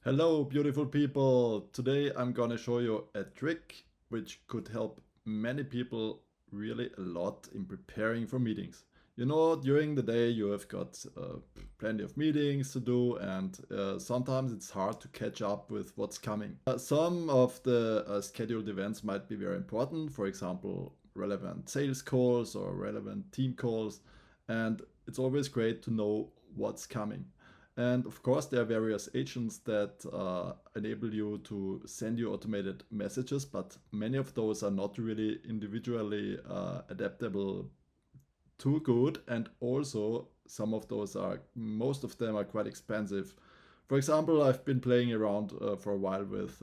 Hello, beautiful people. Today I'm gonna show you a trick which could help many people really a lot in preparing for meetings. You know, during the day you have got plenty of meetings to do, and sometimes it's hard to catch up with what's coming. Some of the scheduled events might be very important, for example, relevant sales calls or relevant team calls, and it's always great to know what's coming. And of course, there are various agents that enable you to send you automated messages, but many of those are not really individually adaptable too good. And also, most of them are quite expensive. For example, I've been playing around for a while with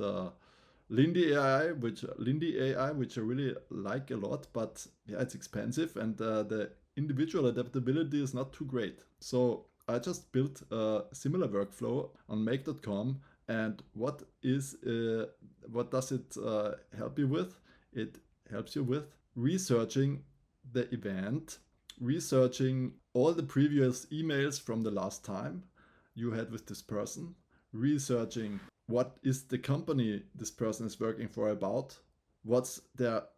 Lindy AI, which I really like a lot, but yeah, it's expensive and the individual adaptability is not too great. So I just built a similar workflow on make.com, and what does it help you with? It helps you with researching the event, researching all the previous emails from the last time you had with this person, researching what is the company this person is working for about,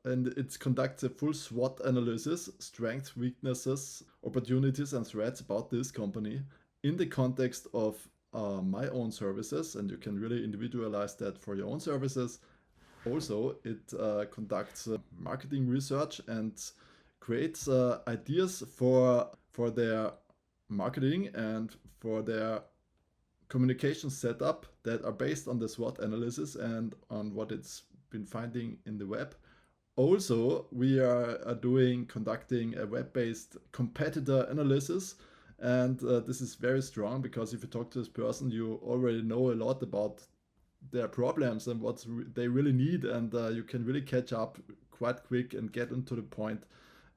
and it conducts a full SWOT analysis, strengths, weaknesses, opportunities, and threats about this company in the context of my own services, and you can really individualize that for your own services. Also, it conducts marketing research and creates ideas for their marketing and for their communication setup that are based on the SWOT analysis and on what it's been finding in the web. Also, we are conducting a web-based competitor analysis, and this is very strong because if you talk to this person, you already know a lot about their problems and they really need, and you can really catch up quite quick and get into the point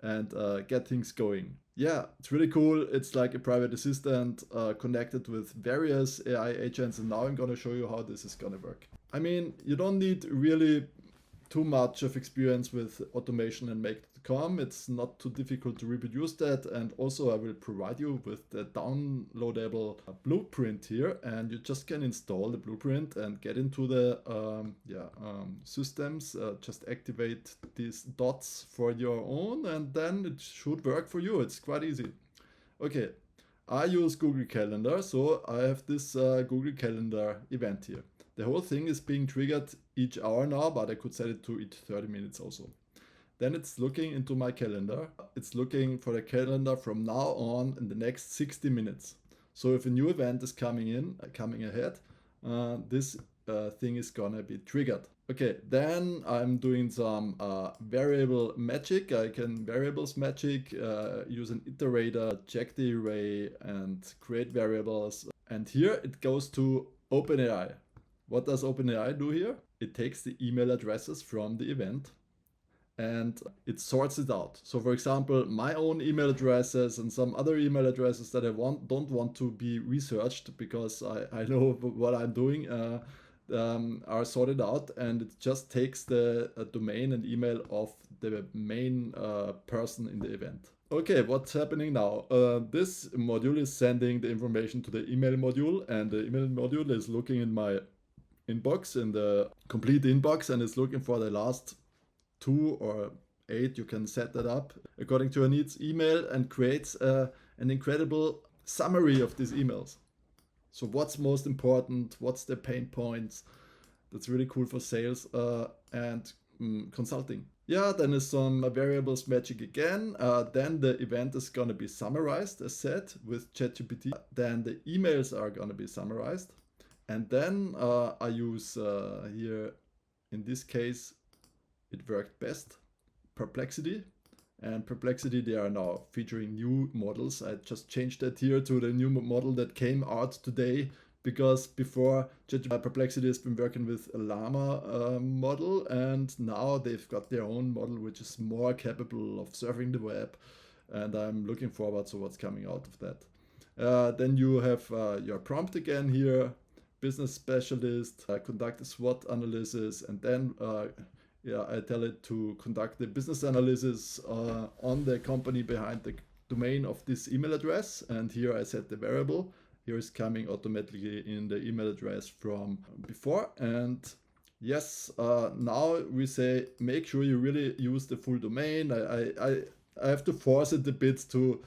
and get things going. Yeah, it's really cool. It's like a private assistant connected with various AI agents, and now I'm gonna show you how this is gonna work. I mean, you don't need really too much of experience with automation and make.com. It's not too difficult to reproduce that. And also I will provide you with the downloadable blueprint here, and you just can install the blueprint and get into the systems. Just activate these dots for your own, and then it should work for you. It's quite easy. Okay, I use Google Calendar, so I have this Google Calendar event here. The whole thing is being triggered each hour now, but I could set it to each 30 minutes also. Then it's looking into my calendar. It's looking for the calendar from now on in the next 60 minutes. So if a new event is coming ahead, this thing is gonna be triggered. Okay, then I'm doing some variable magic. I can variables magic, use an iterator, check the array, and create variables. And here it goes to OpenAI. What does OpenAI do here? It takes the email addresses from the event and it sorts it out. So for example, my own email addresses and some other email addresses that I don't want to be researched because I know what I'm doing are sorted out, and it just takes the domain and email of the main person in the event. Okay, what's happening now? This module is sending the information to the email module, and the email module is looking in my inbox, in the complete inbox, and it's looking for the last 2 or 8. You can set that up according to your needs email, and creates an incredible summary of these emails. So what's most important, what's the pain points? That's really cool for sales and consulting. Yeah, then there's some variables magic again. Then the event is gonna be summarized as said with ChatGPT. Then the emails are gonna be summarized. And then I use here, in this case, it worked best, Perplexity. And Perplexity, they are now featuring new models. I just changed that here to the new model that came out today, because before Perplexity has been working with a Llama model, and now they've got their own model which is more capable of surfing the web, and I'm looking forward to what's coming out of that. Then you have your prompt again here, business specialist, conduct a SWOT analysis, and then I tell it to conduct the business analysis on the company behind the domain of this email address. And here I set the variable, here is coming automatically in the email address from before. And yes, now we say make sure you really use the full domain. I have to force it a bit to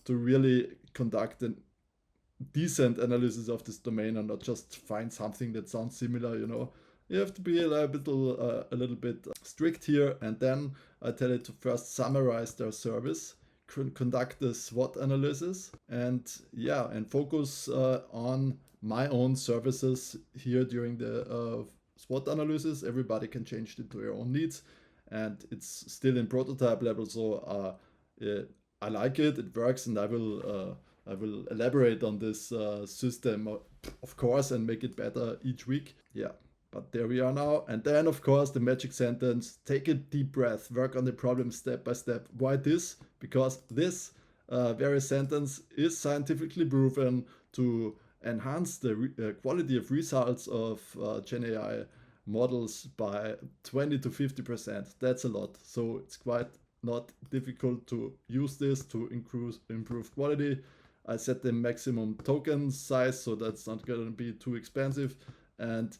really conduct a decent analysis of this domain and not just find something that sounds similar. You have to be a little bit strict here. And then I tell it to first summarize their service, conduct the SWOT analysis, and focus on my own services here during the SWOT analysis. Everybody can change it to their own needs, and it's still in prototype level, so I like it. It works, and I will elaborate on this system, of course, and make it better each week. Yeah. But there we are now. And then, of course, the magic sentence: take a deep breath, work on the problem step by step. Why this? Because this very sentence is scientifically proven to enhance the quality of results of Gen AI models by 20 to 50%. That's a lot. So it's quite not difficult to use this to improve quality. I set the maximum token size, so that's not going to be too expensive. And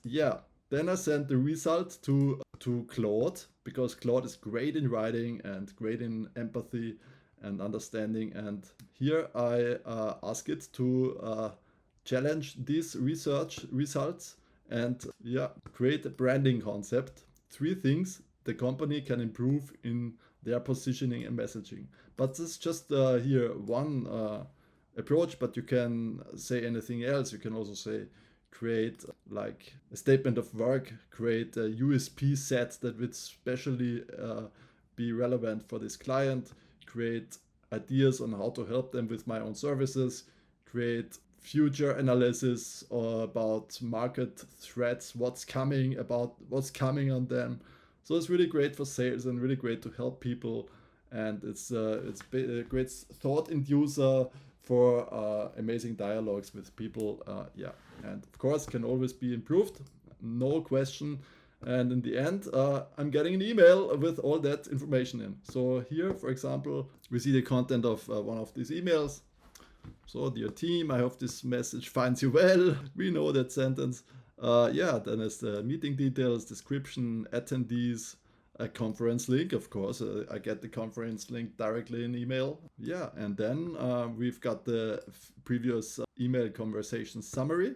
then I sent the result to Claude, because Claude is great in writing and great in empathy and understanding. And here I ask it to challenge these research results and create a branding concept. 3 things the company can improve in their positioning and messaging. But this is just here one approach, but you can say anything else. You can also say create like a statement of work, create a USP set that would especially be relevant for this client, create ideas on how to help them with my own services, create future analysis about market threats, what's coming on them. So it's really great for sales and really great to help people, and it's a great thought inducer for amazing dialogues with people. And of course can always be improved, no question. And in the end, I'm getting an email with all that information in. So here, for example, we see the content of one of these emails. So, dear team, I hope this message finds you well. We know that sentence. Then there's the meeting details, description, attendees, a conference link, of course. I get the conference link directly in email. And then we've got the previous email conversation summary.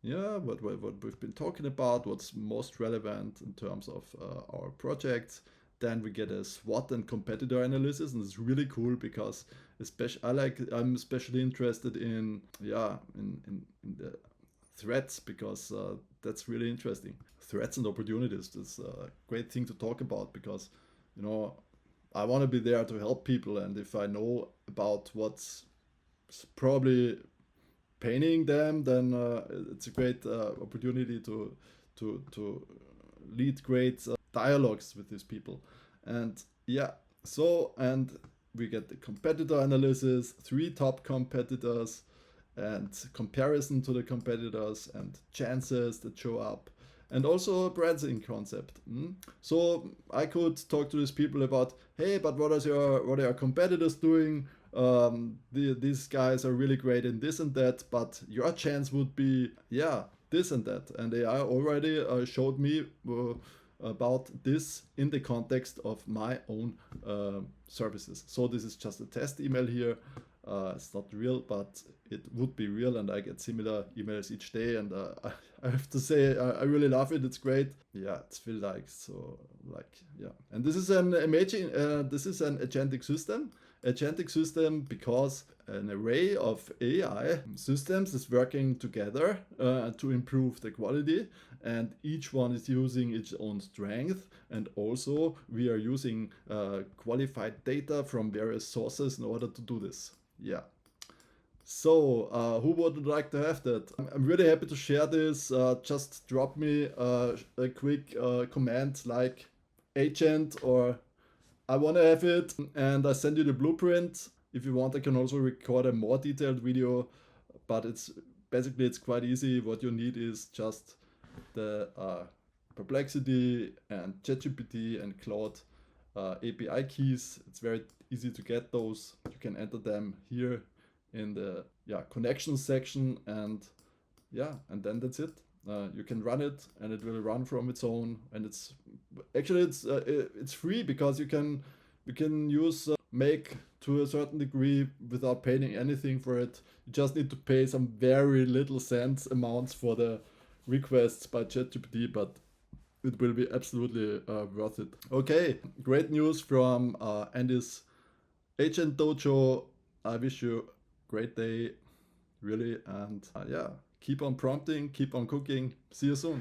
What we've been talking about, what's most relevant in terms of our projects. Then we get a SWOT and competitor analysis, and it's really cool because I'm especially interested in the threats, because that's really interesting. Threats and opportunities. That's a great thing to talk about because I want to be there to help people, and if I know about what's probably paining them, then it's a great opportunity to lead great dialogues with these people. And we get the competitor analysis, 3 top competitors, and comparison to the competitors, and chances that show up, and also a branding concept. So I could talk to these people about, hey, but what are your competitors doing? These guys are really great in this and that, but your chance would be this and that. And AI already showed me about this in the context of my own services. So this is just a test email here. It's not real, but it would be real, and I get similar emails each day, and I have to say I really love it. It's great. It's feel like so and this is an agentic system because an array of AI systems is working together to improve the quality, and each one is using its own strength, and also we are using qualified data from various sources in order to do this. So who would like to have that? I'm really happy to share this. Just drop me a quick comment like agent or I want to have it, and I send you the blueprint. If you want, I can also record a more detailed video, but it's quite easy. What you need is just the Perplexity and ChatGPT and Claude API keys. It's very easy to get those. You can enter them here in the connections section, and then that's it. You can run it, and it will run from its own. And it's free, because you can use Make to a certain degree without paying anything for it. You just need to pay some very little cents amounts for the requests by ChatGPT, but it will be absolutely worth it. Okay, great news from Andys Agent Dojo. I wish you a great day, really, and keep on prompting, keep on cooking. See you soon.